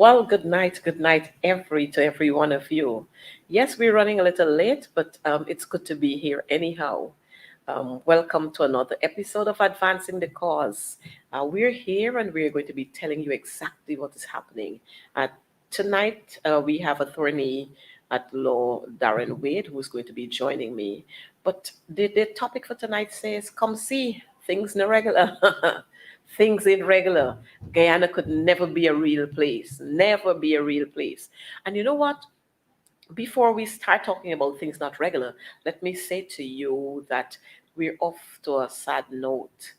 Well, good night, every one of you. Yes, we're running a little late, but it's good to be here anyhow. Welcome to another episode of Advancing the Cause. We're here and we're going to be telling you exactly what is happening. Uh, Tonight, we have attorney at law Daren Wade who's going to be joining me. But the topic for tonight says, "Come see things no regular." Things ain't regular. Guyana could never be a real place, never be a real place. And you know what? Before we start talking about things not regular, let me say to you that we're off to a sad note.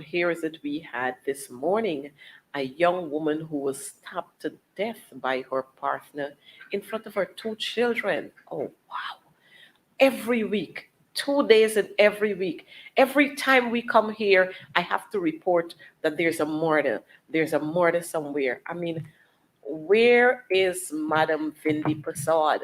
Here is it: we had this morning a young woman who was stabbed to death by her partner in front of her two children. Oh, wow. Every week, 2 days in every week. Every time we come here, I have to report that there's a murder. There's a murder somewhere. I mean, where is Madam Vindi Prasad?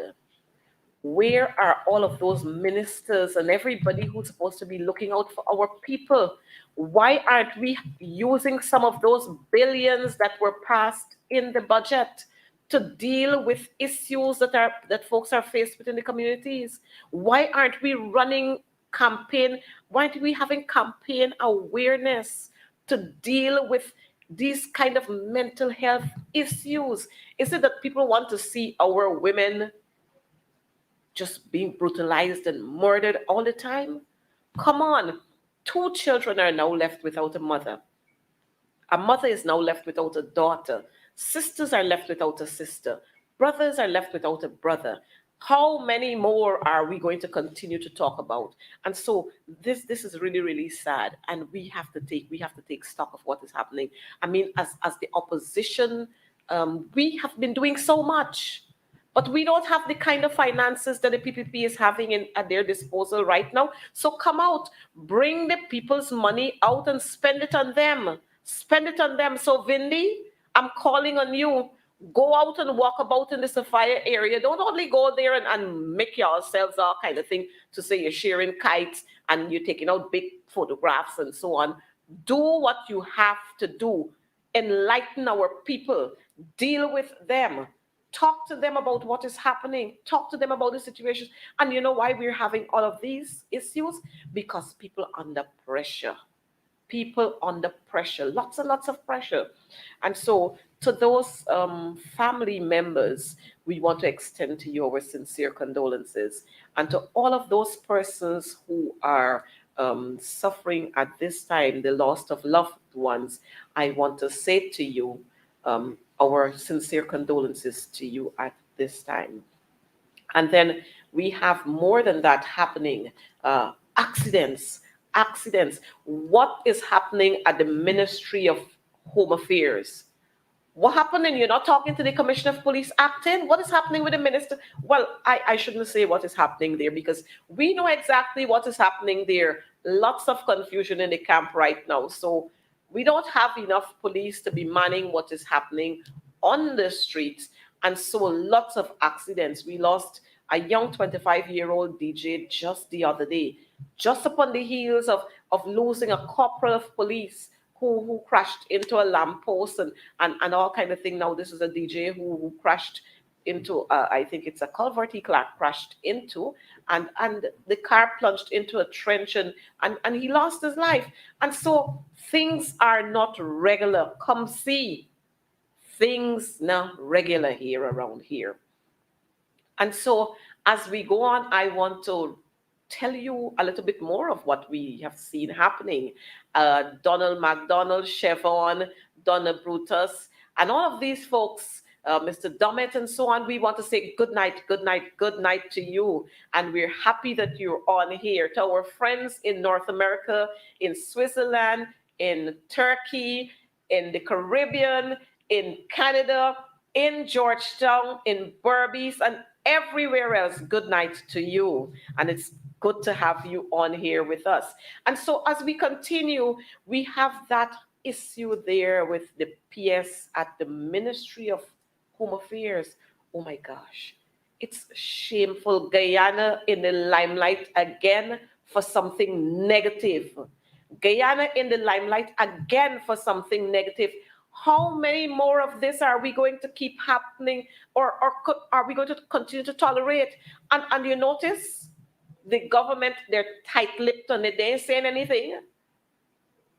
Where are all of those ministers and everybody who's supposed to be looking out for our people? Why aren't we using some of those billions that were passed in the budget to deal with issues that folks are faced with in the communities? Why aren't we running campaign? Why aren't we having campaign awareness to deal with these kind of mental health issues? Is it that people want to see our women just being brutalized and murdered all the time? Come on. Two children are now left without a mother. A mother is now left without a daughter. Sisters are left without a sister. Brothers are left without a brother. How many more are we going to continue to talk about? And so this is really, really sad. And we have to take stock of what is happening. I mean, as the opposition, we have been doing so much. But we don't have the kind of finances that the PPP is having at their disposal right now. So come out, bring the people's money out and spend it on them. Spend it on them. So, Vindi, I'm calling on you. Go out and walk about in the Sophia area. Don't only go there and make yourselves all kind of thing to say you're sharing kites and you're taking out big photographs and so on. Do what you have to do. Enlighten our people. Deal with them. Talk to them about what is happening. Talk to them about the situations. And you know why we're having all of these issues? Because people under pressure. People under pressure. Lots and lots of pressure. And so to those family members, we want to extend to you our sincere condolences. And to all of those persons who are suffering at this time, the loss of loved ones, I want to say to you, our sincere condolences to you at this time. And then we have more than that happening. Accidents, accidents. What is happening at the Ministry of Home Affairs? What happened? And you're not talking to the Commissioner of Police acting? What is happening with the minister? Well, I shouldn't say what is happening there because we know exactly what is happening there. Lots of confusion in the camp right now. So we don't have enough police to be manning what is happening on the streets. And so lots of accidents. We lost a young 25-year-old DJ just the other day, just upon the heels of losing a corporal of police who crashed into a lamppost and all kind of thing. Now this is a DJ who crashed into I think it's a culvert he crashed into, and the car plunged into a trench and he lost his life. And so things are not regular. Come see, things not regular here around here. And so as we go on, I want to tell you a little bit more of what we have seen happening. Donald McDonald, Chevron, Donna Brutus, and all of these folks, Mr. Dummett, and so on. We want to say good night, good night, good night to you. And we're happy that you're on here. To our friends in North America, in Switzerland, in Turkey, in the Caribbean, in Canada, in Georgetown, in Berbice, and everywhere else, good night to you. And it's good to have you on here with us. And so as we continue, we have that issue there with the PS at the Ministry of Home Affairs. Oh my gosh. It's shameful. Guyana in the limelight again for something negative. Guyana in the limelight again for something negative. How many more of this are we going to keep happening, or are we going to continue to tolerate? And you notice the government, they're tight-lipped on it. They ain't saying anything.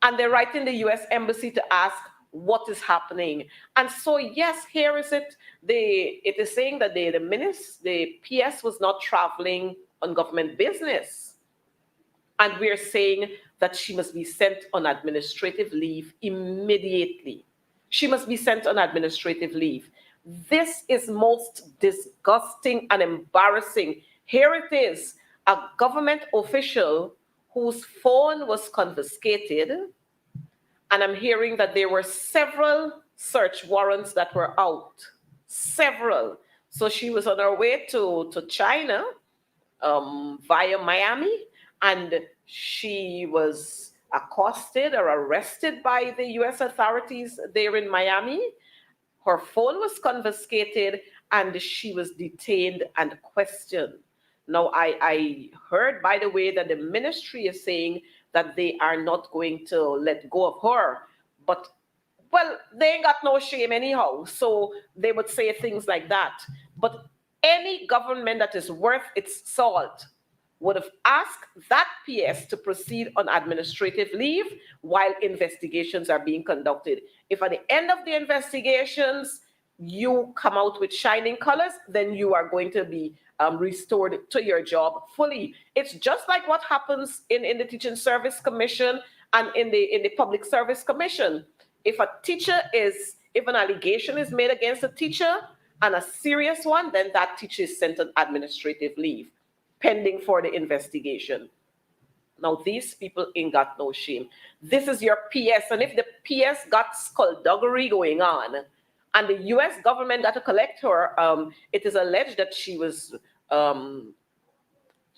And they're writing the US Embassy to ask what is happening. And so, yes, here is it. It is saying that the PS was not traveling on government business. And we're saying that she must be sent on administrative leave immediately. She must be sent on administrative leave. This is most disgusting and embarrassing. Here it is, a government official whose phone was confiscated, and I'm hearing that there were several search warrants that were out. Several. So she was on her way to China via Miami, and she was accosted or arrested by the US authorities there in Miami. Her phone was confiscated and she was detained and questioned. Now, I heard, by the way, that the ministry is saying that they are not going to let go of her. But, well, they ain't got no shame anyhow. So they would say things like that. But any government that is worth its salt would have asked that PS to proceed on administrative leave while investigations are being conducted. If at the end of the investigations you come out with shining colors, then you are going to be restored to your job fully. It's just like what happens in the Teaching Service Commission and in the Public Service Commission. If an allegation is made against a teacher, and a serious one, then that teacher is sent on administrative leave, pending for the investigation. Now, these people ain't got no shame. This is your PS, and if the PS got skullduggery going on, and the US government got to collect her, it is alleged that she was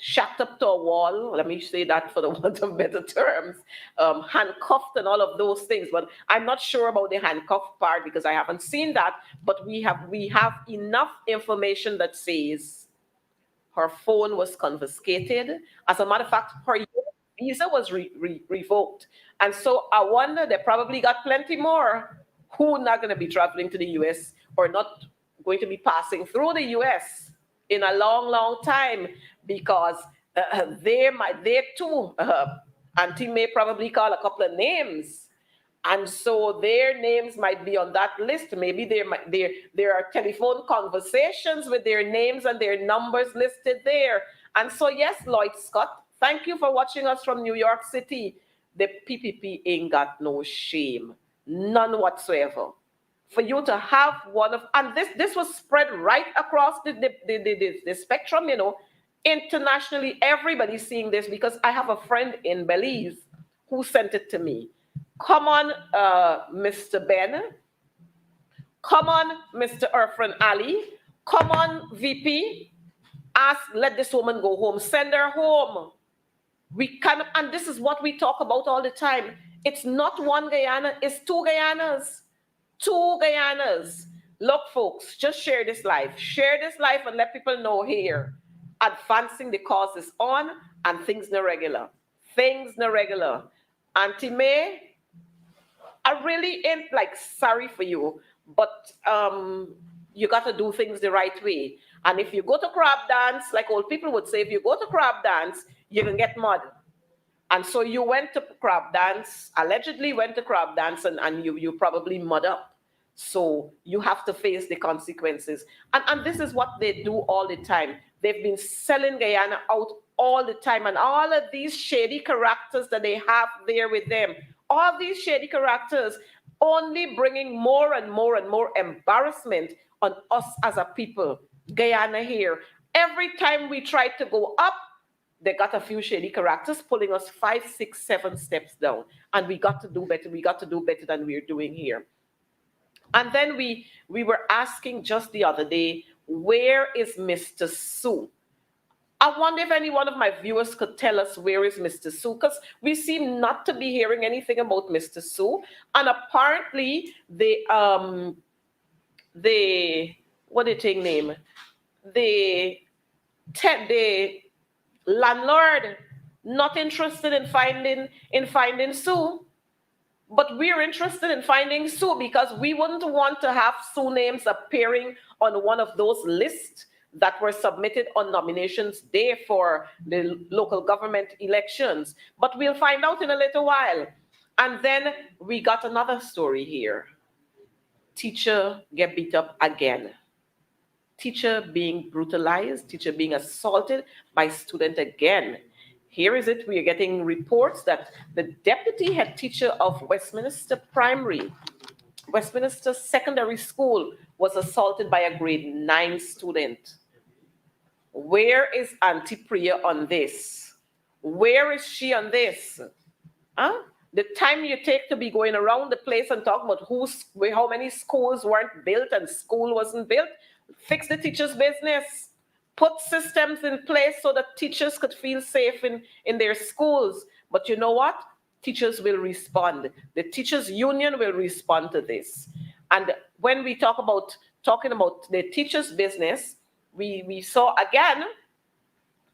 shacked up to a wall, let me say that for the want of better terms, handcuffed and all of those things. But I'm not sure about the handcuff part because I haven't seen that. But we have enough information that says her phone was confiscated. As a matter of fact, her visa was revoked. And so I wonder, they probably got plenty more who are not going to be traveling to the US or not going to be passing through the US in a long, long time, because they too, Auntie may probably call a couple of names. And so their names might be on that list. Maybe there are telephone conversations with their names and their numbers listed there. And so, yes, Lloyd Scott, thank you for watching us from New York City. The PPP ain't got no shame, none whatsoever. For you to have one of, and this was spread right across the spectrum, internationally, everybody's seeing this, because I have a friend in Belize who sent it to me. Come on, Mr. Ben. Come on, Mr. Irfan Ali. Come on, VP. Let this woman go home. Send her home. We can, and this is what we talk about all the time. It's not one Guyana, it's two Guyanas. Two Guyanas. Look, folks, just share this live. Share this live and let people know here. Advancing the cause is on, and things no regular. Things no regular. Auntie May, I really ain't sorry for you, but you got to do things the right way. And if you go to crab dance, like old people would say, if you go to crab dance, you can get mud. And so you went to crab dance, allegedly went to crab dance, and you probably mud up. So you have to face the consequences. And this is what they do all the time. They've been selling Guyana out all the time. And all of these shady characters that they have there with them, all these shady characters only bringing more and more and more embarrassment on us as a people. Guyana here. Every time we try to go up, they got a few shady characters pulling us 5, 6, 7 steps down. And we got to do better. We got to do better than we're doing here. And then we were asking just the other day, where is Mr. Sue? I wonder if any one of my viewers could tell us where is Mr. Sue, because we seem not to be hearing anything about Mr. Sue. And apparently the what did they name? The landlord not interested in finding Sue. But we're interested in finding Sue because we wouldn't want to have Sue names appearing on one of those lists that were submitted on nominations day for the local government elections. But we'll find out in a little while. And then we got another story here. Teacher get beat up again. Teacher being brutalized, teacher being assaulted by student again. Here is it, we are getting reports that the deputy head teacher of Westminster Primary, Westminster Secondary School, was assaulted by a grade 9 student. Where is Auntie Priya on this? Where is she on this? Huh? The time you take to be going around the place and talking about how many schools weren't built and school wasn't built, fix the teachers' business. Put systems in place so that teachers could feel safe in their schools. But you know what? Teachers will respond. The teachers' union will respond to this. And when we talking about the teachers' business, we saw again,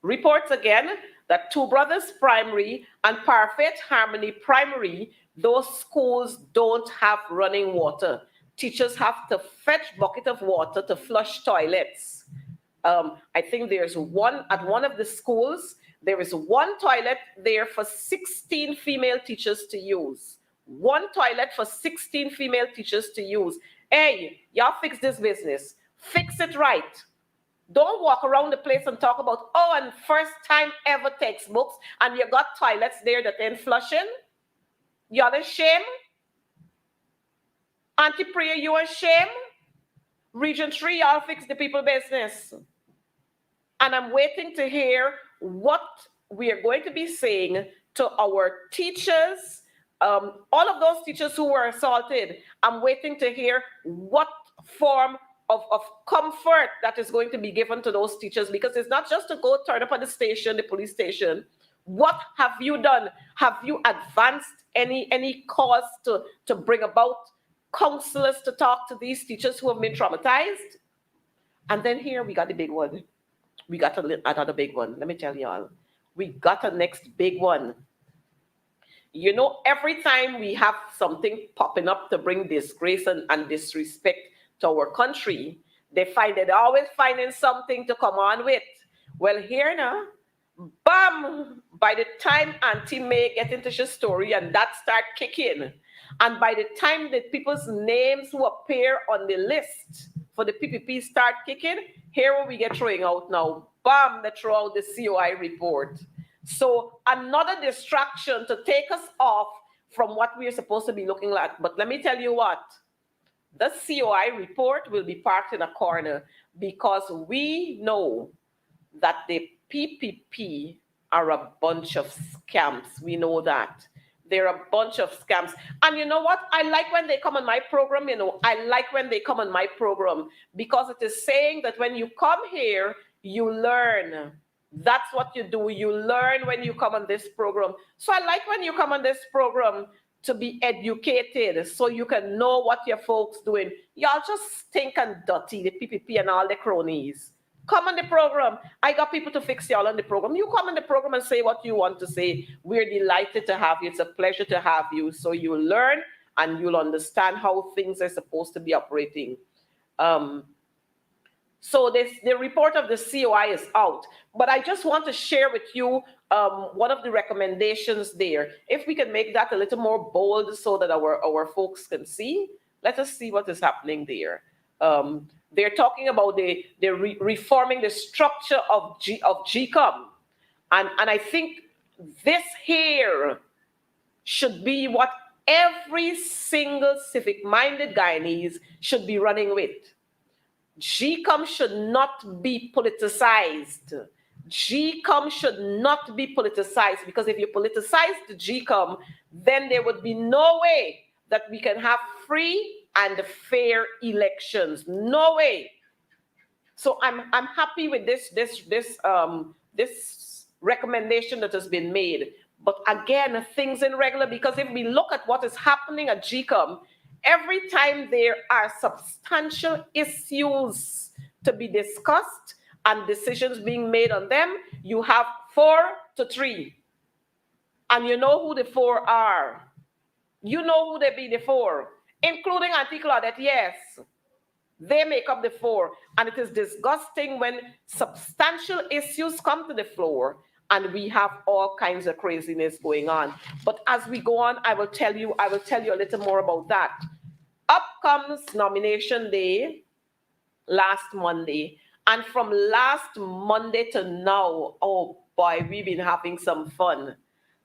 reports again, that Two Brothers Primary and Parfait Harmony Primary, those schools don't have running water. Teachers have to fetch bucket of water to flush toilets. I think there's one at one of the schools, there is one toilet there for 16 female teachers to use. One toilet for 16 female teachers to use. Hey, y'all fix this business. Fix it right. Don't walk around the place and talk about, oh, and first time ever textbooks, and you got toilets there that ain't flushing. You're ashamed? Auntie Priya, you ashamed? Region 3, y'all fix the people business. And I'm waiting to hear what we are going to be saying to our teachers, all of those teachers who were assaulted. I'm waiting to hear what form of comfort that is going to be given to those teachers, because it's not just to go turn up at the station, the police station. What have you done? Have you advanced any cause to bring about counselors to talk to these teachers who have been traumatized? And then here we got the big one. We got another big one. Let me tell y'all. We got a next big one. You know, every time we have something popping up to bring disgrace and disrespect to our country, they're always finding something to come on with. Well, here now, bam! By the time Auntie May get into her story and that start kicking, and by the time the people's names who appear on the list for the PPP start kicking, here we get throwing out now. Bam! They throw out the COI report. So another distraction to take us off from what we're supposed to be looking at. But let me tell you what, the COI report will be parked in a corner because we know that the PPP are a bunch of scams. We know that. They're a bunch of scams. And you know what? I like when they come on my program, I like when they come on my program because it is saying that when you come here, you learn. That's what you do. You learn when you come on this program. So I like when you come on this program to be educated so you can know what your folks doing. Y'all just stink and dirty, the PPP and all the cronies. Come on the program. I got people to fix y'all on the program. You come on the program and say what you want to say. We're delighted to have you. It's a pleasure to have you. So you'll learn and you'll understand how things are supposed to be operating. So the report of the COI is out. But I just want to share with you one of the recommendations there. If we can make that a little more bold so that our folks can see, let us see what is happening there. They're talking about reforming the structure of GCOM. And I think this here should be what every single civic-minded Guyanese should be running with. GCOM should not be politicized. GCOM should not be politicized, because if you politicize the GCOM, then there would be no way that we can have free and fair elections. No way. So I'm happy with this recommendation that has been made. But again, things in regular, because if we look at what is happening at GCOM, every time there are substantial issues to be discussed and decisions being made on them, you have 4 to 3. And you know who the 4 are. You know who they be the four, including Auntie Claudette. Yes, they make up the four. And it is disgusting when substantial issues come to the floor and we have all kinds of craziness going on. But as we go on, I will tell you a little more about that. Up comes nomination day last Monday. And from last Monday to now, oh boy, we've been having some fun.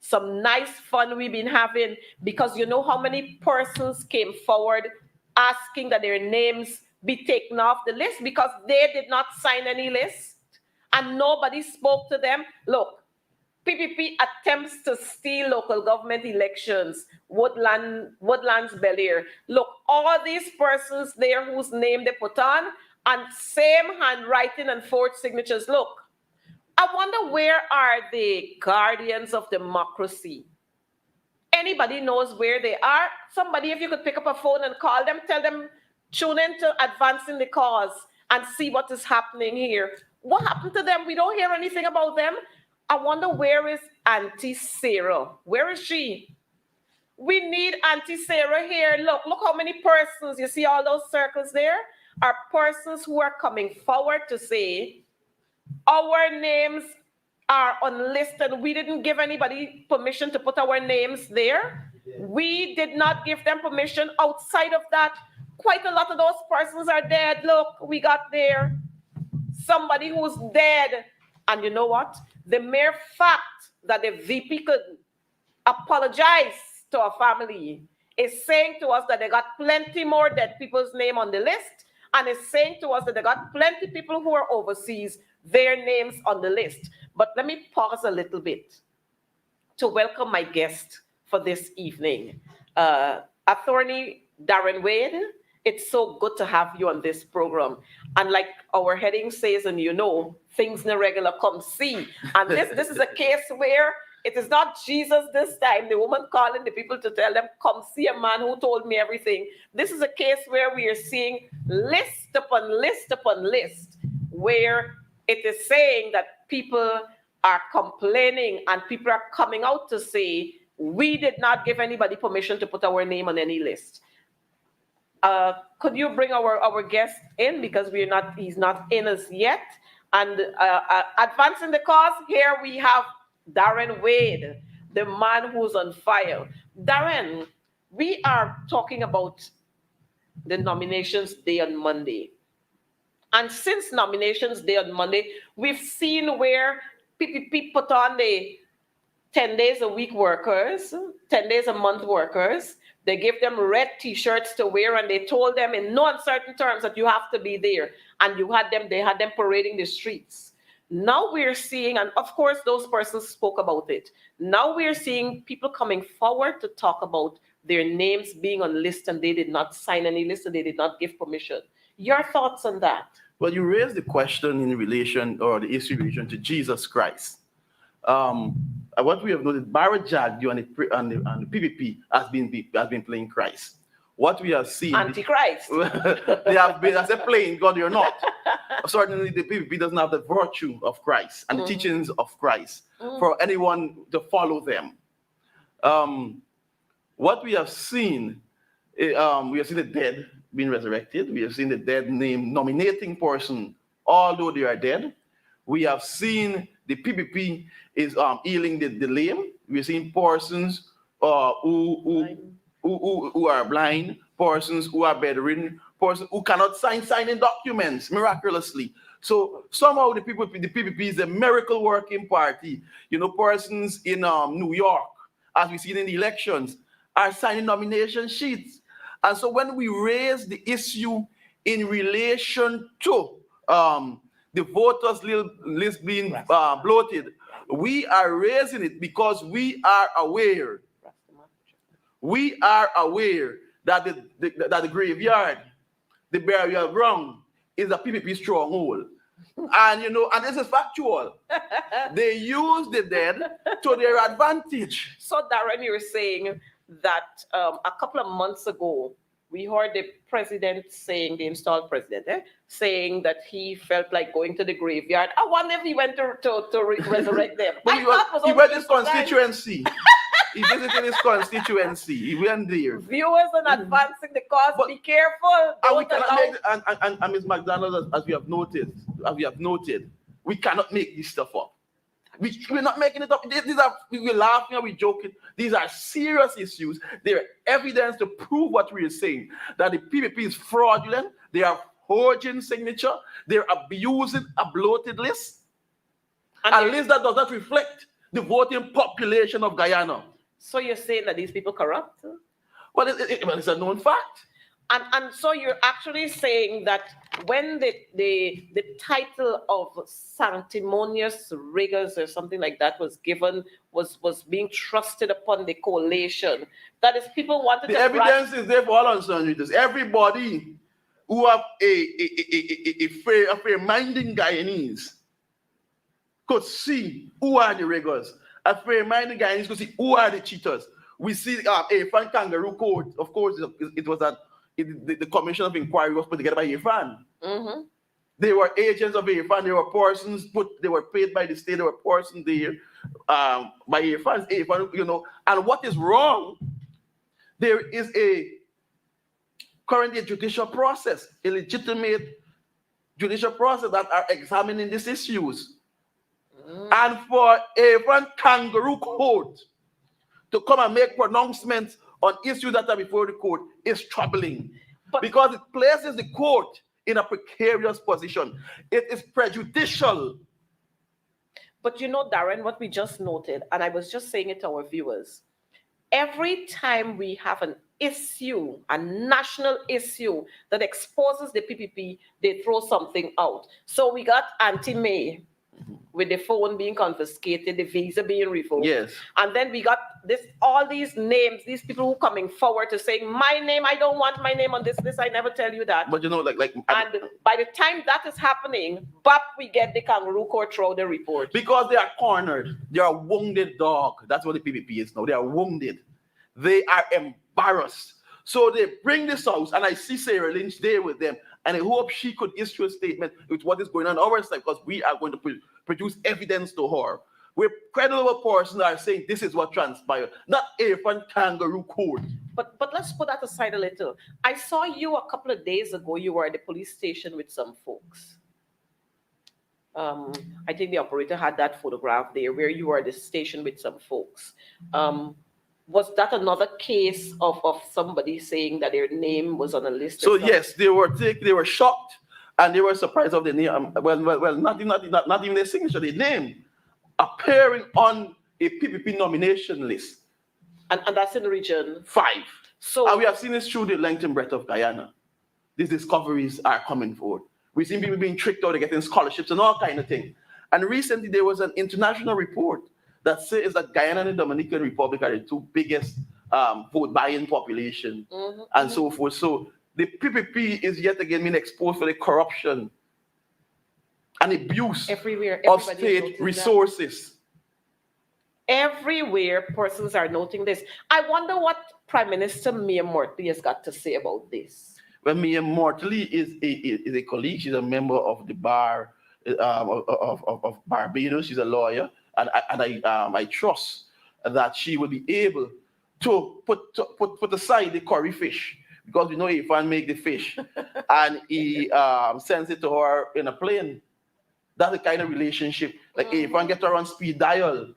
Some nice fun we've been having, because you know how many persons came forward asking that their names be taken off the list because they did not sign any list and nobody spoke to them. Look, PPP attempts to steal local government elections, Woodlands, Bel Air. Look, all these persons there whose name they put on, and same handwriting and forged signatures. Look, I wonder, where are the guardians of democracy? Anybody knows where they are? Somebody, if you could pick up a phone and call them, tell them, tune in to Advancing the Cause and see what is happening here. What happened to them? We don't hear anything about them. I wonder, where is Auntie Sarah? Where is she? We need Auntie Sarah here. Look how many persons, you see all those circles there, are persons who are coming forward to say, our names are unlisted. We didn't give anybody permission to put our names there. We did not give them permission. Outside of that, quite a lot of those persons are dead. Look, we got there somebody who's dead. And you know what? The mere fact that the VP could apologize to our family is saying to us that they got plenty more dead people's name on the list, and is saying to us that they got plenty people who are overseas, their names on the list. But let me pause a little bit to welcome my guest for this evening, Attorney Daren Wade. It's so good to have you on this program. And like our heading says, and you know, things in the regular come see. And this is a case where it is not Jesus this time, the woman calling the people to tell them, come see a man who told me everything. This is a case where we are seeing list upon list upon list, where it is saying that people are complaining and people are coming out to say, we did not give anybody permission to put our name on any list. Could you bring our guest in, because he's not in as yet. And Advancing the Cause, here we have Daren Wade, the man who's on fire. Daren, we are talking about the nominations day on Monday. And since nominations day on Monday, we've seen where PPP put on the 10 days a week workers, 10 days a month workers. They gave them red T-shirts to wear, and they told them in no uncertain terms that you have to be there. And they had them parading the streets. Now we're seeing, and of course those persons spoke about it. Now we're seeing people coming forward to talk about their names being on list, and they did not sign any list, and they did not give permission. Your thoughts on that? Well, you raised the question in relation, or the issue in relation to Jesus Christ. What we have noted, Barrett Jagdu and the PPP has been playing Christ. What we have seen, Antichrist. They have been, as a playing God or not. Certainly, the PPP doesn't have the virtue of Christ and the teachings of Christ for anyone to follow them. What we have seen, we have seen the dead being resurrected. We have seen the dead name nominating person, although they are dead. We have seen the PPP is healing the lame. We've seen persons who are blind, persons who are bedridden, persons who cannot signing documents miraculously. So somehow the PPP is a miracle working party. You know, persons in New York, as we see in the elections, are signing nomination sheets. And so when we raise the issue in relation to the voters list being bloated, we are raising it because we are aware. We are aware that the graveyard, the burial ground, is a PPP stronghold. And and this is factual. They use the dead to their advantage. So Daren, you're saying that a couple of months ago, we heard the president saying, the installed president, saying that he felt like going to the graveyard. I wonder if he went to resurrect them. But he went to his constituency. He visited his constituency. He went there. Viewers and advancing the cause, But- be careful. And we Don't cannot allow. make and Ms. McDonald, as we have noted, we cannot make this stuff up. We're not making it up. We're laughing and we're joking. These are serious issues. There are evidence to prove what we're saying. That the PPP is fraudulent. They are forging signature. They're abusing a bloated list. A list that does not reflect the voting population of Guyana. So you're saying that these people corrupt? Well, it's a known fact. And so you're actually saying that when the title of sanctimonious riggers or something like that was given, was being trusted upon the coalition, that is people wanted the to evidence is there for all unsundries. Everybody who have a fair-minding Guyanese could see who are the riggers. A fair-minded Guyanese could see who are the cheaters. We see a Fan Kangaroo Court. Of course, it was that the commission of inquiry was put together by AFAN. Mm-hmm. They were agents of AFAN. They were persons they were paid by the state. They were persons there by AFAN, And what is wrong? There is currently a judicial process, a legitimate judicial process that are examining these issues. And for AFAN Kangaroo Court to come and make pronouncements on issues that are before the court is troubling, because it places the court in a precarious position. It is prejudicial. But Daren, what we just noted, and I was just saying it to our viewers, every time we have an issue, a national issue that exposes the PPP, they throw something out. So we got Auntie-May with the phone being confiscated, the visa being revoked. Yes. And then we got all these names, these people who coming forward to saying, my name, I don't want my name on this list, I never tell you that. But and by the time that is happening, we get the Kangaroo Court throw the report. Because they are cornered. They are wounded dog. That's what the PPP is now. They are wounded. They are embarrassed. So they bring this out, and I see Sarah Lynch there with them, and I hope she could issue a statement with what is going on our side, because we are going to produce evidence to her. We're credible persons are saying this is what transpired, not AFAN Kangaroo Court. But let's put that aside a little. I saw you a couple of days ago. You were at the police station with some folks. I think the operator had that photograph there where you were at the station with some folks. Was that another case of somebody saying that their name was on a list? So yes, they were shocked and they were surprised of the name. Well, not even their signature, their name appearing on a PPP nomination list. And that's in region 5. So, and we have seen this through the length and breadth of Guyana. These discoveries are coming forward. We've seen people being tricked out of getting scholarships and all kind of things. And recently there was an international report that says that Guyana and the Dominican Republic are the 2 biggest vote buying population and so forth. So the PPP is yet again being exposed for the corruption and abuse of state resources. Everywhere persons are noting this. I wonder what Prime Minister Mia Mottley has got to say about this. Well, Mia Mottley is a colleague. She's a member of the bar of Barbados. She's a lawyer. And I trust that she will be able to put aside the curry fish, because we know Ifan make the fish and he sends it to her in a plane. That's the kind of relationship like Ifan get her on speed dial.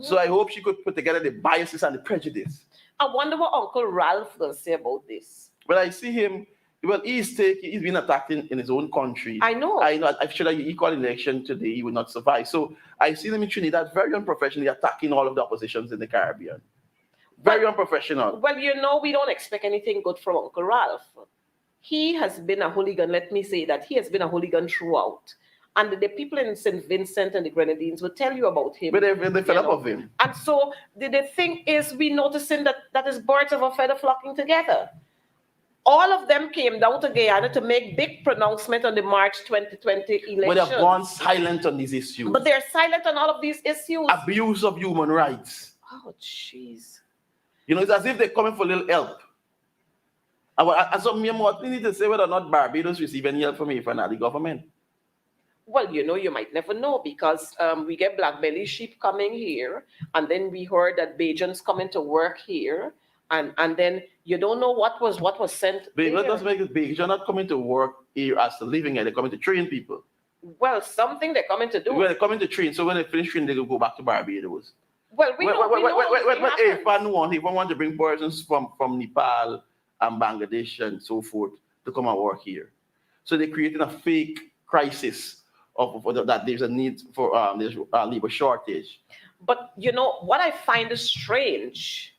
So I hope she could put together the biases and the prejudice. I wonder what Uncle Ralph will say about this. Well, I see him. Well, he's been attacked in his own country. I know. I'm sure that he called an election today, he would not survive. So I see them in Trinidad very unprofessionally attacking all of the oppositions in the Caribbean. Very unprofessional. Well, we don't expect anything good from Uncle Ralph. He has been a hooligan, let me say that. He has been a hooligan throughout. And the people in St. Vincent and the Grenadines will tell you about him. But they fed up of him. And so the thing is, we're noticing that is birds of a feather flocking together. All of them came down to Guyana to make big pronouncement on the March 2020 election. But they've gone silent on these issues. But they're silent on all of these issues. Abuse of human rights. Oh, jeez. It's as if they're coming for a little help. And so Mia Mottley need to say whether or not Barbados receive any help from the government. Well, you might never know because we get black belly sheep coming here, and then we heard that Bajans coming to work here, and then you don't know what was sent Babe, let us there. make it big. You're not coming to work here as a living here. They're coming to train people. Well, something they're coming to When do. they're coming to train, so when they finish training, they will go back to Barbados. Well, we know anything If happens. if I want to bring persons from Nepal and Bangladesh and so forth to come and work here, so they're creating a fake crisis that there's a need for there's a labor shortage. But what I find is strange,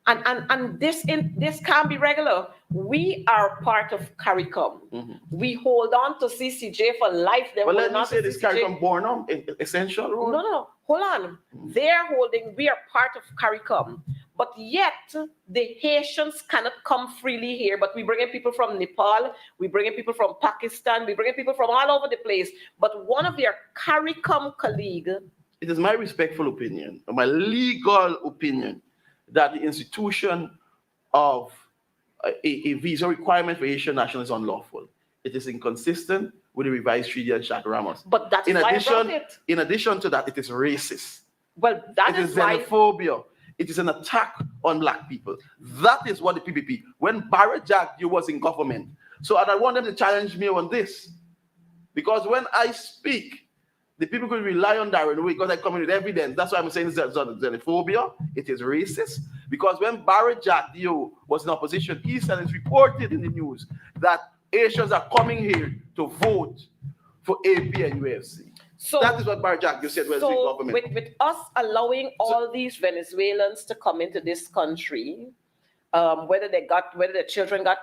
and this can't be regular. We are part of CARICOM. Mhm. We hold on to CCJ for life. They're But let holding me on to say this CCJ. CARICOM born on essential No, role. no, no. Hold on. They're holding, we are part of CARICOM. But yet, the Haitians cannot come freely here. But we bring in people from Nepal, we bring in people from Pakistan, we bring in people from all over the place. But one of their CARICOM colleague, It is my respectful opinion, my legal opinion, that the institution of a visa requirement for Haitian nationals is unlawful. It is inconsistent with the revised treaty and Shaka Ramos. but that is why I brought it. In addition to that, it is racist. Well, that It is is why. xenophobia. It is an attack on black people. That is what the PPP. When Barrett Jack you was in government, so and I want them to challenge me on this, because when I speak, the people could rely on Daren Wade because I come in with evidence. That's why I'm saying it's xenophobia. It is racist. Because when Barrett Jack Dio was in opposition, he said it's reported in the news that Asians are coming here to vote for AP and UFC. So That is what Barrett Jack Dio said when he was in So government. with us allowing all these Venezuelans to come into this country, whether the children got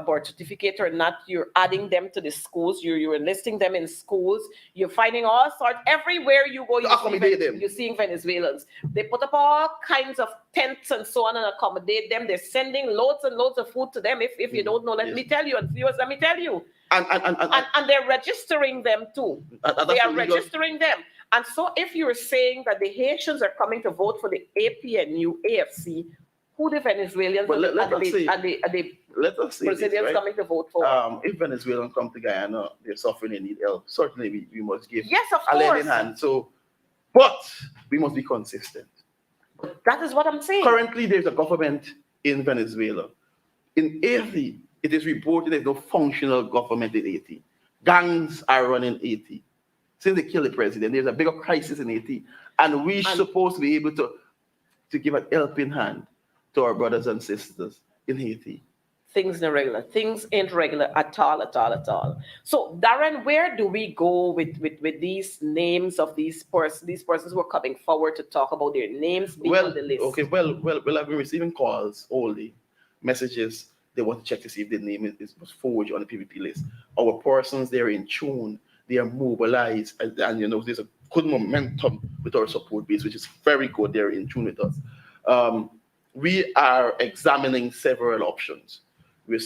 birth certificate or not, you're adding them to the schools. You're enlisting them in schools. You're finding all sorts everywhere you go. Accommodate them. You're seeing Venezuelans. They put up all kinds of tents and so on and accommodate them. They're sending loads and loads of food to them. If you don't know, let Yes. me tell you, and viewers, let me tell you. And And they're registering them too. that's They are illegal. registering them. And so if you're saying that the Haitians are coming to vote for the APNU, AFC, who the Venezuelans But let and us see. the Let us say this, Brazilians right? coming to vote for? If Venezuelans come to Guyana, they're suffering and need help. Certainly, we must give Yes, of a lending course. hand. So, but we must be consistent. That is what I'm saying. Currently, there's a government in Venezuela. In Haiti, it is reported there's no functional government in Haiti. Gangs are running Haiti. Since they killed the president, there's a bigger crisis in Haiti, and we're supposed to be able to give a helping hand to our brothers and sisters in Haiti. Things not regular. Things ain't regular at all, at all, at all. So, Darren, where do we go with these names of these persons who are coming forward to talk about their names being Well, on the list? okay, well, I've been receiving calls, all the messages. They want to check to see if the name was forwarded on the PVP list. Our persons, they're in tune, they are mobilized, and there's a good momentum with our support base, which is very good. They're in tune with us. We are examining several options. We're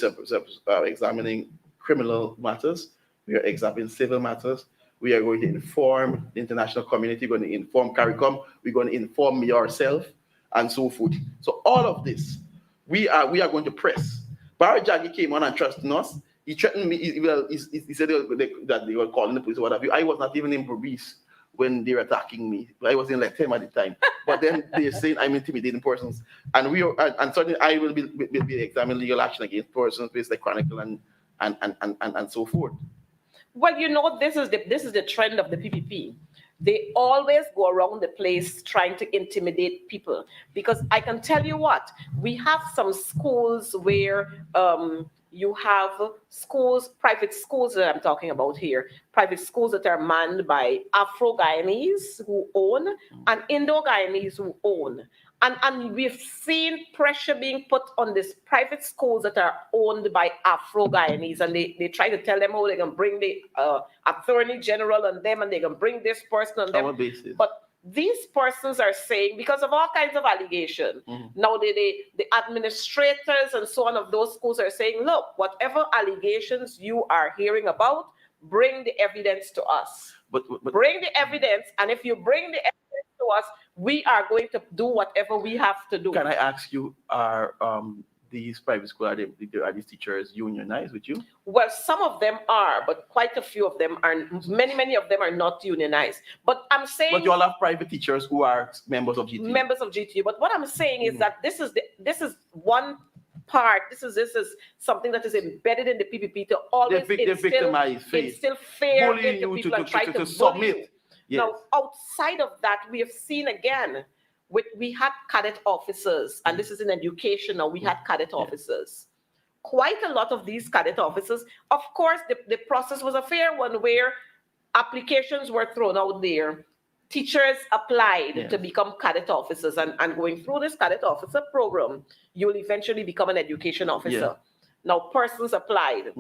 examining criminal matters. We are examining civil matters. We are going to inform the international community, we're going to inform CARICOM, we're going to inform yourself, and so forth. So all of this, we are going to press. Barry Jaggi came on and trusting us. He threatened me. He said that they were calling the police or what have you. I was not even in Berbice when they were attacking me. I was in like 10 at the time. But then they're saying I'm intimidating persons. And and certainly I will be examining legal action against persons based like Chronicle and so forth. Well, this is the trend of the PPP. They always go around the place trying to intimidate people. Because I can tell you what, we have some schools where you have schools, private schools that I'm talking about here, private schools that are manned by Afro-Guyanese who own and Indo-Guyanese who own. And we've seen pressure being put on these private schools that are owned by Afro-Guyanese, and they try to tell them how they can bring the attorney general on them, and they can bring this person on them. On what basis? But these persons are saying, because of all kinds of allegations, now the administrators and so on of those schools are saying, look, whatever allegations you are hearing about, bring the evidence to us. But Bring the evidence, and if you bring the evidence to us, we are going to do whatever we have to do. can I ask you, are these private schools, are these teachers unionized with you? Well, some of them are, but quite a few of them are. Many of them are not unionized. But I'm But saying you all have private teachers who are members of GT. members of GTU. But what I'm saying is that this is one part. This is something that is embedded in the PPP to always instill fear bullying into you people and try to bully submit. you. Yes. Now, outside of that, we have seen again. We had cadet officers, and this is in education now. We had cadet officers. Quite a lot of these cadet officers, of course, the process was a fair one where applications were thrown out there. Teachers applied to become cadet officers, and going through this cadet officer program, you will eventually become an education officer. Now, persons applied.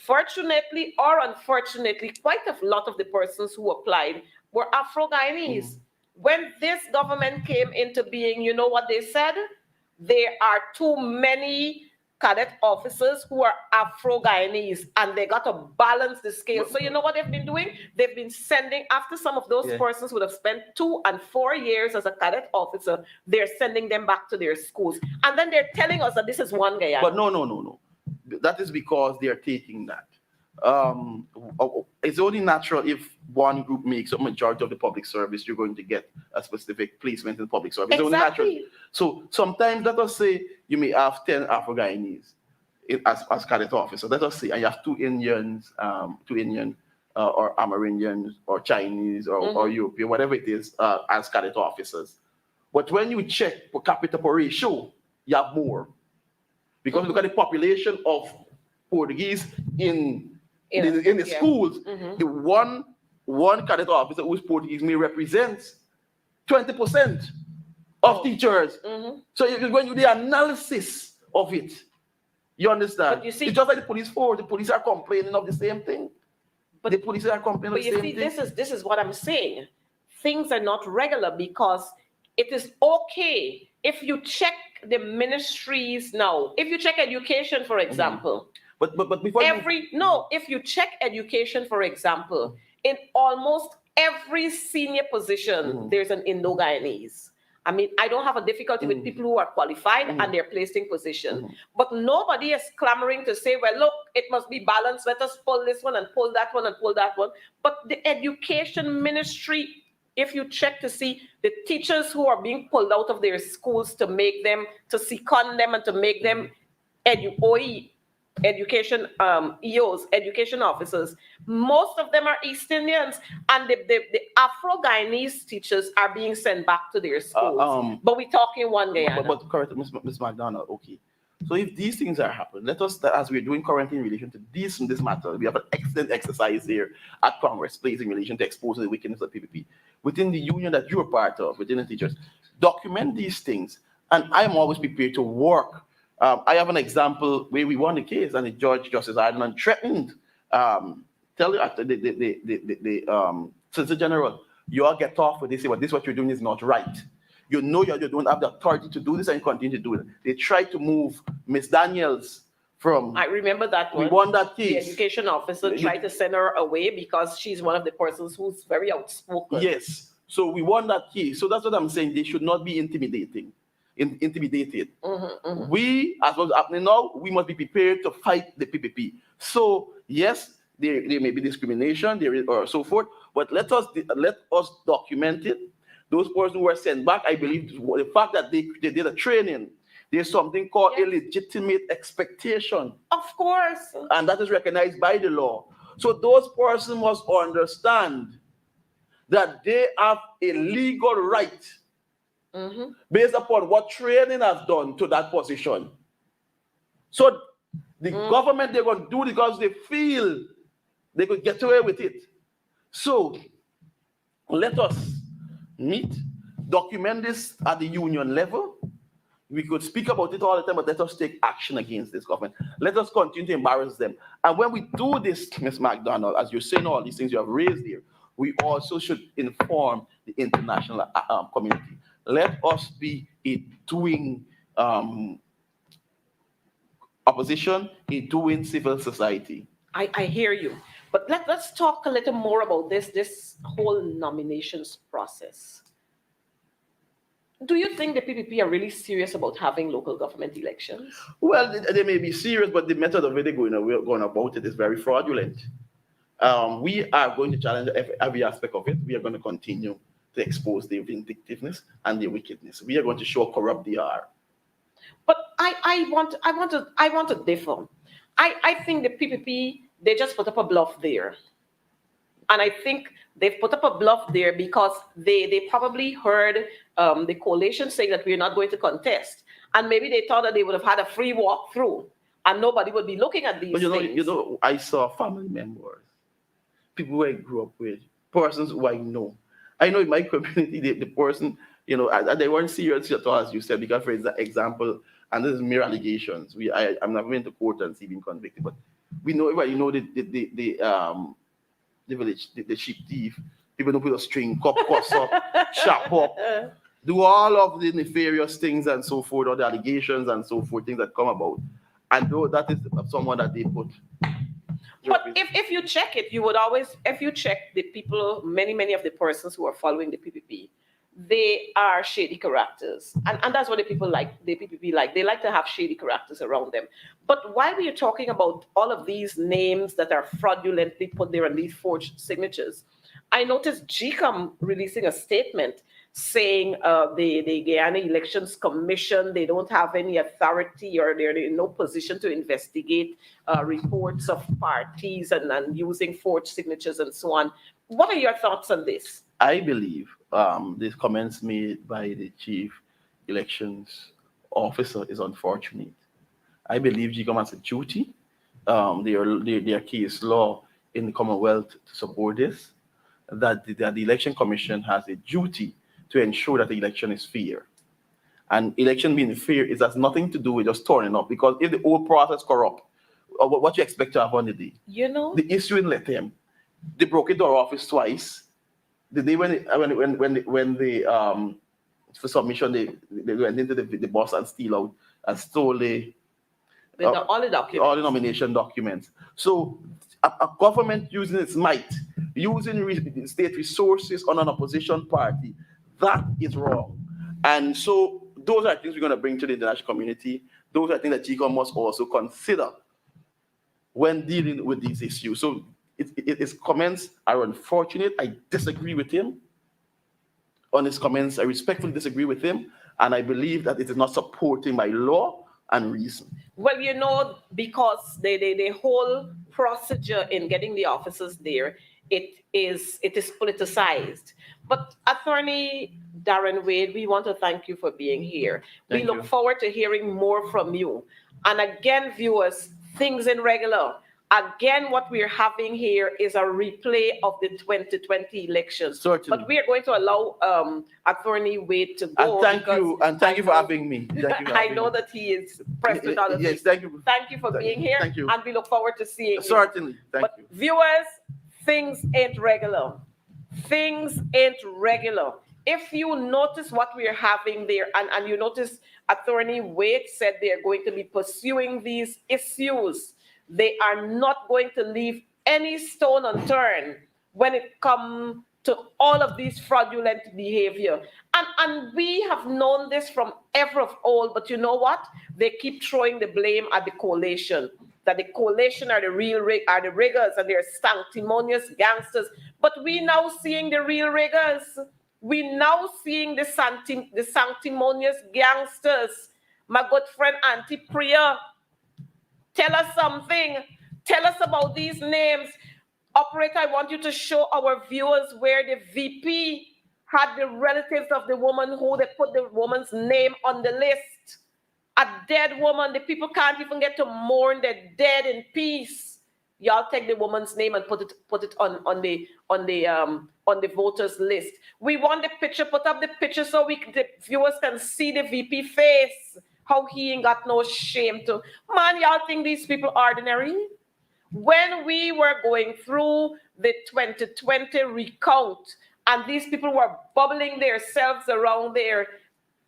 Fortunately or unfortunately, quite a lot of the persons who applied were Afro-Guyanese. When this government came into being, you know what they said? There are too many cadet officers who are Afro-Guyanese, and they got to balance the scale. So you know what they've been doing? They've been sending, after some of those persons would have spent 2 and 4 years as a cadet officer, they're sending them back to their schools. And then they're telling us that this is one Guyana. But no. That is because they're taking that. It's only natural if one group makes a majority of the public service, you're going to get a specific placement in public service. It's only natural. So sometimes, let us say you may have 10 Afro-Guyanese as cadet officers. Let us say, and you have 2 Indians, or Amerindians, or Chinese, or European, whatever it is, as cadet officers. But when you check per capita per ratio, you have more. Because look at the population of Portuguese in the schools. The one cadet officer who's Portuguese may represent 20% of teachers. So when you do the analysis of it, you understand. But you see, it's just like the police force. The police are complaining of the same thing. But the police are complaining of the same thing. But you see, this is what I'm saying. Things are not regular because it is okay if you check the ministries now. If you check education, for example. But before if you check education, for example, in almost every senior position, there's an Indo-Guyanese. I mean, I don't have a difficulty with people who are qualified and they're placed in position. But nobody is clamoring to say, well, look, it must be balanced. Let us pull this one and pull that one and pull that one. But the education ministry, if you check to see the teachers who are being pulled out of their schools to second them and to make them education EOs, education officers, most of them are East Indians, and the Afro-Guyanese teachers are being sent back to their schools. But we're talking one Guyana. But correct, Ms. McDonald, okay. So if these things are happening, let us, as we're doing currently in relation to this matter, we have an excellent exercise here at Congress Place in relation to exposing the wickedness of PPP. Within the union that you're part of, within the teachers, document these things. And I'm always prepared to work. I have an example where we won the case and the judge, Justice Adnan, threatened, tell you after the Solicitor General, you all get off with this, but this what you're doing is not right. You know you don't have the authority to do this and continue to do it. They tried to move Miss Daniels from... I remember that one. We won that case. The education officer tried to send her away because she's one of the persons who's very outspoken. Yes. So we won that case. So that's what I'm saying. They should not be intimidated. We, as what's happening now, we must be prepared to fight the PPP. So yes, there may be discrimination, or so forth, but let us document it. Those persons who were sent back, I believe the fact that they did a training, there's something called a legitimate expectation. Of course. And that is recognized by the law. So those persons must understand that they have a legal right based upon what training has done to that position. So the government, they're going to do it because they feel they could get away with it. So let us meet, document this at the union level. We could speak about it all the time, but let us take action against this government. Let us continue to embarrass them. And when we do this, Ms. McDonald, as you're saying all these things you have raised here, we also should inform the international community. Let us be a doing opposition, a doing civil society. I hear you. But let's talk a little more about this whole nominations process. Do you think the PPP are really serious about having local government elections? Well, they may be serious, but the method of it they're going about it is very fraudulent. We are going to challenge every aspect of it. We are going to continue to expose their vindictiveness and their wickedness. We are going to show how corrupt they are. But I want to differ. I think the PPP, they just put up a bluff there. And I think they've put up a bluff there because they probably heard the coalition saying that we're not going to contest. And maybe they thought that they would have had a free walk through and nobody would be looking at these But things. I saw family members, people who I grew up with, persons who I know. I know in my community, the person, they weren't serious at all, as you said, because for example, and this is mere allegations. I'm not going to court and see being convicted, but we know, well, the village, the sheep thief, people don't put a string, cup, cuss up, chop up, do all of the nefarious things and so forth, or the allegations and so forth, things that come about. And though that is someone that they put. But if you check it, you would always, if you check the people, many of the persons who are following the PPP, they are shady characters. And that's what the people like, the PPP like. They like to have shady characters around them. But while we are talking about all of these names that are fraudulently put there and these forged signatures, I noticed GCOM releasing a statement saying the Guyana Elections Commission, they don't have any authority or they're in no position to investigate reports of parties and using forged signatures and so on. What are your thoughts on this? I believe this comments made by the chief elections officer is unfortunate. I believe GCOM has a duty. Their case law in the Commonwealth to support this, that the election commission has a duty to ensure that the election is fair. And election being fair is has nothing to do with just turning up, because if the whole process corrupt, what you expect to have on the day? The issue in Lethem, they broke into our office twice. The day when they for submission they went into the boss and stole all the documents, all the nomination documents. So a government using its might, using state resources on an opposition party, that is wrong. And so those are things we're going to bring to the international community. Those are things that GCOM must also consider when dealing with these issues. So his comments are unfortunate. I disagree with him on his comments. I respectfully disagree with him. And I believe that it is not supporting by law and reason. Well, because the whole procedure in getting the officers there, it is politicized. But Attorney Daren Wade, we want to thank you for being here. We look forward to hearing more from you. And again, viewers, things in regular. Again, what we're having here is a replay of the 2020 elections. Certainly. But we are going to allow Attorney Wade to go. And thank you for having me. I know that he is pressed with other things. Yes, thank you. Thank you for being here. Thank you. And we look forward to seeing you. Certainly. Thank you. Viewers, things ain't regular. Things ain't regular. If you notice what we're having there, and you notice Attorney Wade said they're going to be pursuing these issues, they are not going to leave any stone unturned when it comes to all of these fraudulent behavior. And we have known this from ever of old, but you know what? They keep throwing the blame at the coalition, that the coalition are the riggers and they're sanctimonious gangsters. But we now seeing the real riggers. We now seeing the sanctimonious gangsters. My good friend Auntie Priya, tell us something. Tell us about these names. Operator, I want you to show our viewers where the VP had the relatives of the woman who they put the woman's name on the list. A dead woman. The people can't even get to mourn their dead in peace. Y'all take the woman's name and put it on the voters list. We want the picture, put up the picture so the viewers can see the VP face. How he ain't got no shame to. Man, y'all think these people ordinary? When we were going through the 2020 recount and these people were bubbling themselves around there,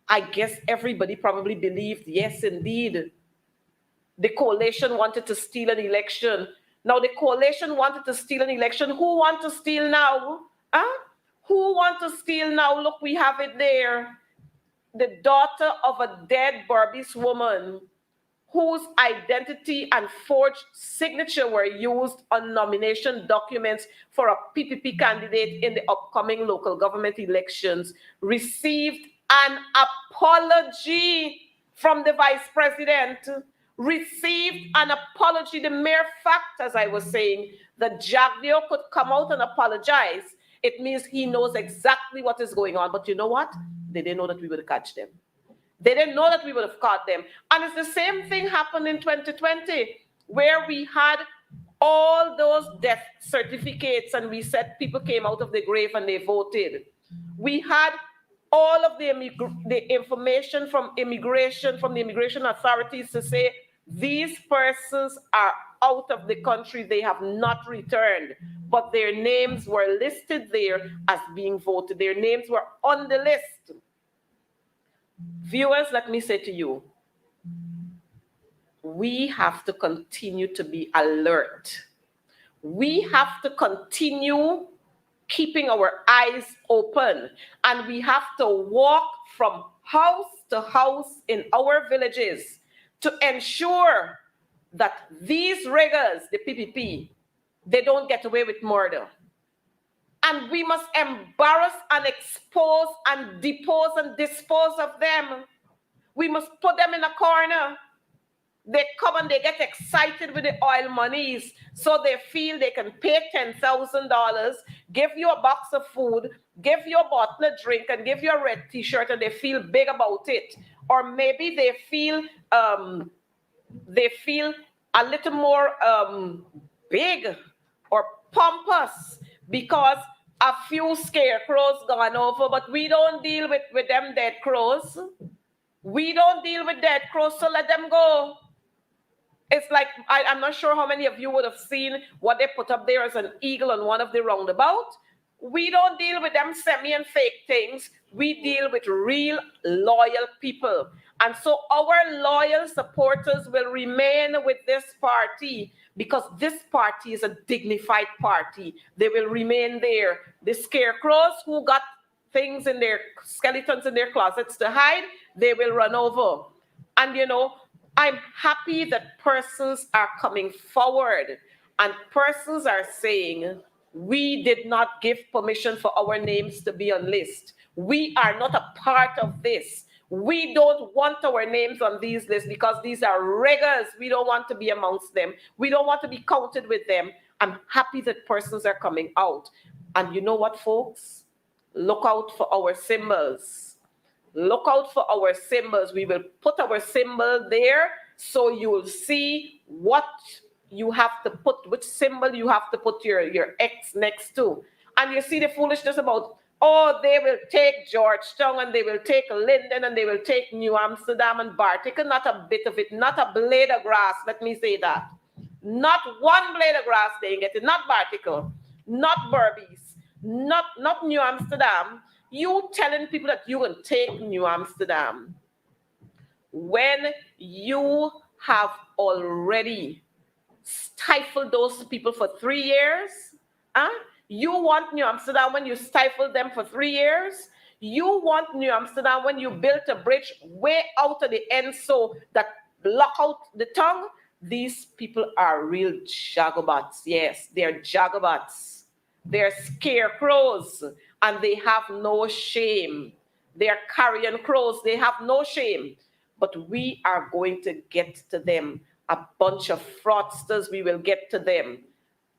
I guess everybody probably believed, yes, indeed, the coalition wanted to steal an election. Now the coalition wanted to steal an election. Who want to steal now? Huh? Who want to steal now? Look, we have it there. the daughter of a dead Berbice woman whose identity and forged signature were used on nomination documents for a PPP candidate in the upcoming local government elections, received an apology from the vice president, received an apology. The mere fact, as I was saying, that Jagdeo could come out and apologize, it means he knows exactly what is going on. But you know what? They didn't know that we would catch them. They didn't know that we would have caught them. And it's the same thing happened in 2020, where we had all those death certificates and we said people came out of the grave and they voted. We had all of the information from the immigration authorities to say these persons are out of the country, they have not returned, but their names were listed there as being voted. Their names were on the list. Viewers, let me say to you, we have to continue to be alert. We have to continue keeping our eyes open, and we have to walk from house to house in our villages to ensure that these riggers, the PPP, they don't get away with murder. And we must embarrass and expose and depose and dispose of them. We must put them in a corner. They come and they get excited with the oil monies, so they feel they can pay $10,000, give you a box of food, give you a bottle of drink, and give you a red t-shirt, and they feel big about it. Or maybe they feel a little more big or pompous because a few scarecrows gone over, but we don't deal with them dead crows. We don't deal with dead crows, so let them go. It's like, I'm not sure how many of you would have seen what they put up there as an eagle on one of the roundabout. We don't deal with them semi and fake things. We deal with real loyal people. And so our loyal supporters will remain with this party because this party is a dignified party. They will remain there. The scarecrows who got things in their skeletons in their closets to hide, they will run over. And you know, I'm happy that persons are coming forward and persons are saying, we did not give permission for our names to be on list. We are not a part of this. We don't want our names on these lists because these are riggers. We don't want to be amongst them. We don't want to be counted with them. I'm happy that persons are coming out. And you know what, folks? Look out for our symbols. Look out for our symbols. We will put our symbol there so you will see what you have to put, which symbol you have to put your X next to. And you see the foolishness about, oh, they will take Georgetown and they will take Linden and they will take New Amsterdam and Bartica. Not a bit of it, not a blade of grass, let me say that. Not one blade of grass they get it, not Bartica, not Berbice, not New Amsterdam. You telling people that you will take New Amsterdam when you have already stifled those people for 3 years? Huh? You want New Amsterdam when you stifled them for 3 years? You want New Amsterdam when you built a bridge way out of the end so that block out the tongue? These people are real jagabats. Yes, they're jagabats. They're scarecrows. And they have no shame. They are carrion crows. They have no shame. But we are going to get to them. A bunch of fraudsters, we will get to them.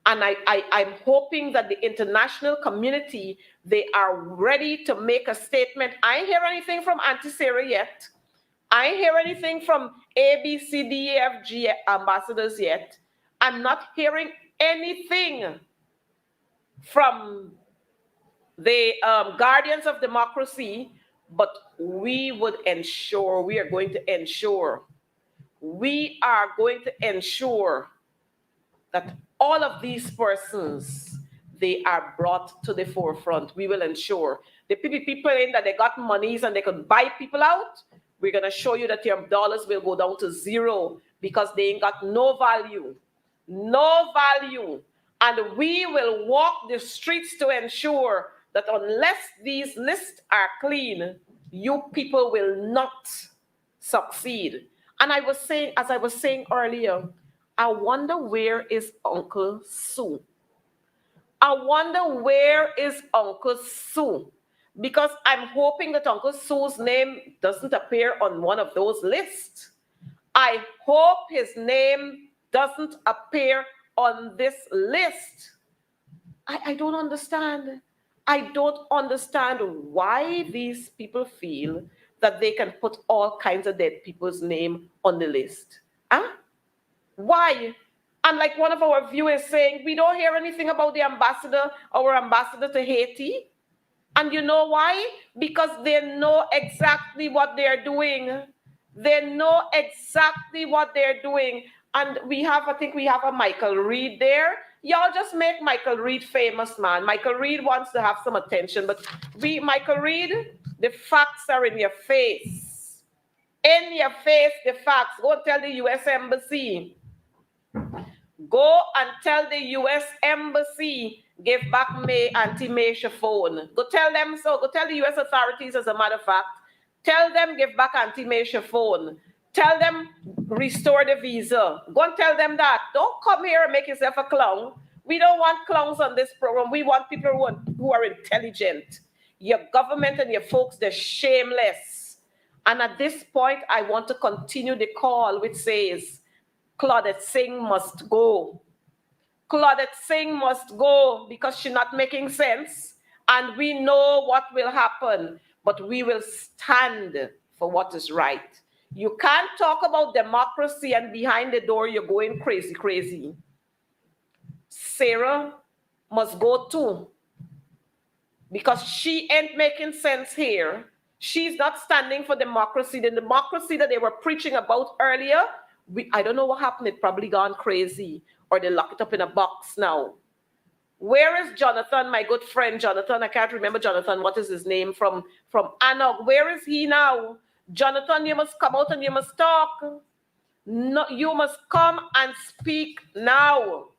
And I'm hoping that the international community, they are ready to make a statement. I ain't hear anything from Auntie Sarah yet. I ain't hear anything from A, B, C, D, E, F, G ambassadors yet. I'm not hearing anything from the guardians of democracy, but we are going to ensure that all of these persons, they are brought to the forefront. We will ensure. The PPP claim that they got monies and they could buy people out, we're going to show you that your dollars will go down to zero because they ain't got no value. No value. And we will walk the streets to ensure that unless these lists are clean, you people will not succeed. And as I was saying earlier, I wonder where is Uncle Sue? I wonder where is Uncle Sue? Because I'm hoping that Uncle Sue's name doesn't appear on one of those lists. I hope his name doesn't appear on this list. I don't understand. I don't understand why these people feel that they can put all kinds of dead people's name on the list. Huh? Why? And like one of our viewers saying, we don't hear anything about the ambassador, our ambassador to Haiti. And you know why? Because they know exactly what they're doing. They know exactly what they're doing. And I think we have a Michael Reed there. Y'all just make Michael Reed famous, man. Michael Reed wants to have some attention, but Michael Reed, the facts are in your face. In your face, the facts. Go and tell the U.S. Embassy. Go and tell the U.S. Embassy, give back Auntie Maisha phone. Go tell them so. Go tell the U.S. authorities, as a matter of fact. Tell them, give back Auntie Maisha phone. Tell them, restore the visa. Go and tell them that. Don't come here and make yourself a clown. We don't want clowns on this program. We want people who are intelligent. Your government and your folks, they're shameless. And at this point, I want to continue the call, which says, Claudette Singh must go. Claudette Singh must go because she's not making sense. And we know what will happen, but we will stand for what is right. You can't talk about democracy and behind the door you're going crazy, crazy. Sarah must go too because she ain't making sense here. She's not standing for democracy. The democracy that they were preaching about earlier, I don't know what happened. It probably gone crazy or they lock it up in a box now. Where is Jonathan, my good friend Jonathan? I can't remember Jonathan. What is his name from Anog? Where is he now? Jonathan, you must come out and you must talk. No, you must come and speak now.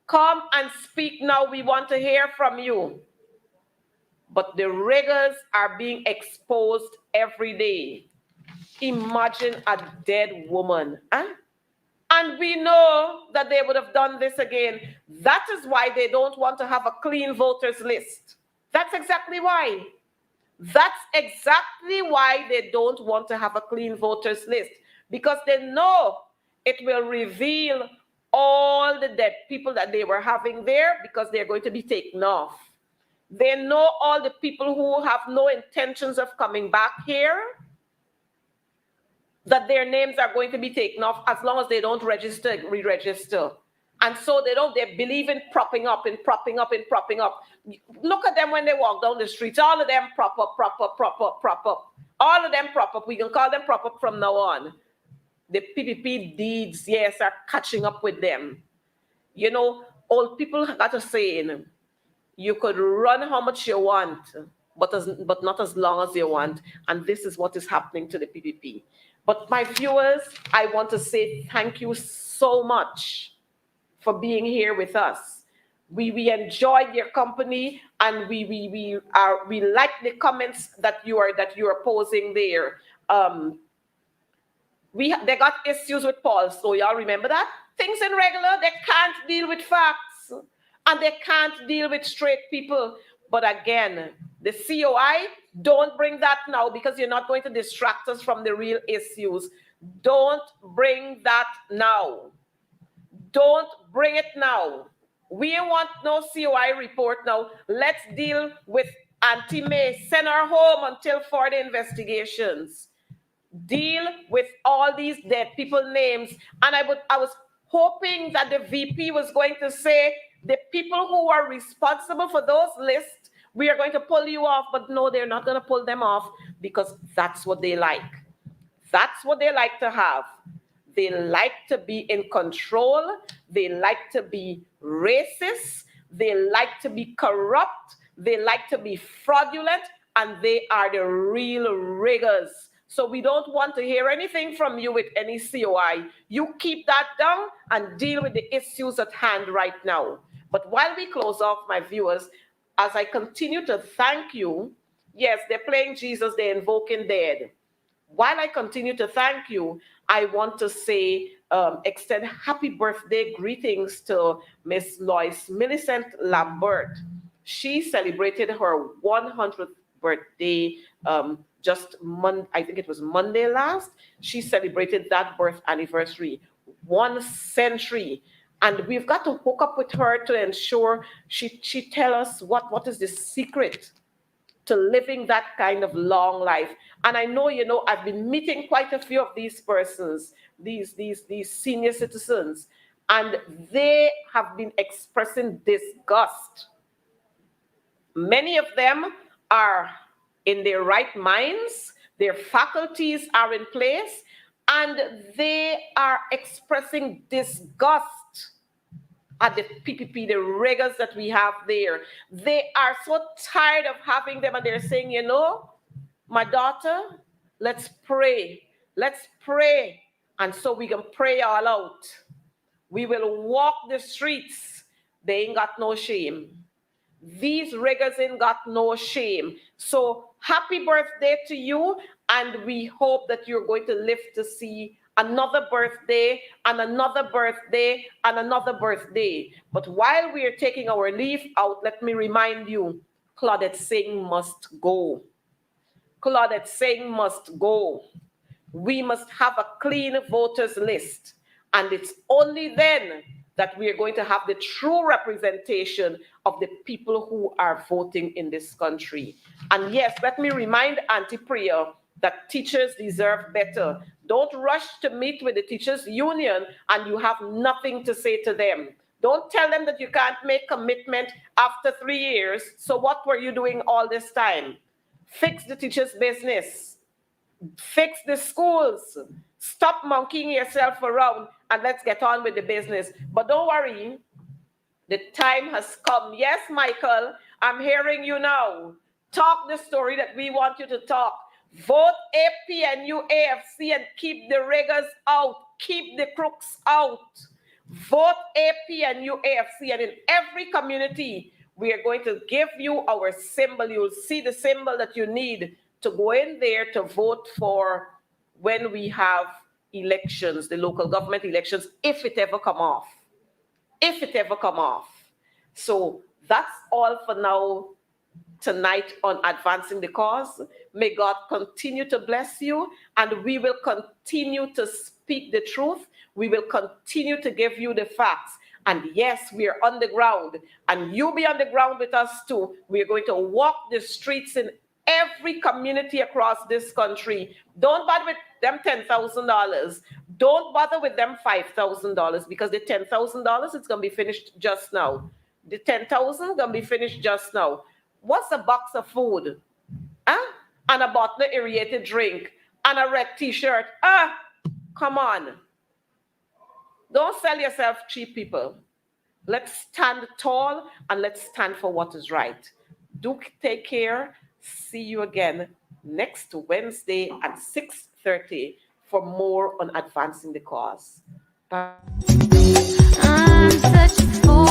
Come and speak now. We want to hear from you. But the riggers are being exposed every day. Imagine a dead woman. Huh? And we know that they would have done this again. That is why they don't want to have a clean voters list. That's exactly why. That's exactly why they don't want to have a clean voters list. Because they know it will reveal all the dead people that they were having there because they're going to be taken off. They know all the people who have no intentions of coming back here, that their names are going to be taken off as long as they don't re-register. And so they believe in propping up and propping up and propping up. Look at them when they walk down the streets. All of them prop up, prop up, prop up, prop up. All of them prop up. We can call them prop up from now on. The PPP deeds, yes, are catching up with them. You know, old people got a saying, you could run how much you want, but not as long as you want. And this is what is happening to the PPP. But my viewers, I want to say thank you so much for being here with us. We enjoyed your company, and we like the comments that you are posing there. They got issues with Paul, so y'all remember that? Things in regular, they can't deal with facts, and they can't deal with straight people. But again, the COI, don't bring that now because you're not going to distract us from the real issues. Don't bring that now. Don't bring it now. We want no COI report now. Let's deal with Auntie May. Send her home until further investigations. Deal with all these dead people names. And I was hoping that the VP was going to say the people who are responsible for those lists, we are going to pull you off. But no, they're not going to pull them off because that's what they like. That's what they like to have. They like to be in control. They like to be racist. They like to be corrupt. They like to be fraudulent. And they are the real riggers. So we don't want to hear anything from you with any COI. You keep that down and deal with the issues at hand right now. But while we close off, my viewers, as I continue to thank you, Yes, they're playing Jesus, they're invoking dead. While I continue to thank you, I want to say, extend happy birthday greetings to Miss Lois Millicent Lambert. She celebrated her 100th birthday I think it was Monday last. She celebrated that birth anniversary, 1 century. And we've got to hook up with her to ensure she tell us what is the secret to living that kind of long life. And I know, I've been meeting quite a few of these persons, these senior citizens, and they have been expressing disgust. Many of them are in their right minds, their faculties are in place, and they are expressing disgust at the PPP, the rigors that we have there. They are so tired of having them, and they're saying, my daughter, let's pray. Let's pray. And so we can pray all out. We will walk the streets. They ain't got no shame. These riggers ain't got no shame. So happy birthday to you. And we hope that you're going to live to see another birthday and another birthday and another birthday. But while we are taking our leave out, let me remind you, Claudette Singh must go. Claudette Singh must go. We must have a clean voters list. And it's only then that we are going to have the true representation of the people who are voting in this country. And yes, let me remind Auntie Priya that teachers deserve better. Don't rush to meet with the teachers union and you have nothing to say to them. Don't tell them that you can't make commitment after 3 years. So what were you doing all this time? Fix the teachers' business. Fix the schools. Stop monkeying yourself around and let's get on with the business. But don't worry, the time has come. Yes, Michael, I'm hearing you now. Talk the story that we want you to talk. Vote APNU AFC and keep the riggers out. Keep the crooks out. Vote APNU AFC, and in every community, we are going to give you our symbol. You'll see the symbol that you need to go in there to vote for when we have elections, the local government elections, if it ever come off. If it ever come off. So that's all for now tonight on Advancing the Cause. May God continue to bless you, and we will continue to speak the truth. We will continue to give you the facts. And yes, we are on the ground, and you be on the ground with us too. We are going to walk the streets in every community across this country. Don't bother with them $10,000. Don't bother with them $5,000, because the $10,000, it's going to be finished just now. The 10,000 going to be finished just now. What's a box of food? Huh? And a bottle of aerated drink and a red t-shirt. Come on. Don't sell yourself cheap, people. Let's stand tall and let's stand for what is right. Do take care. See you again next Wednesday at 6:30 for more on Advancing the Cause. Bye. I'm such a fool.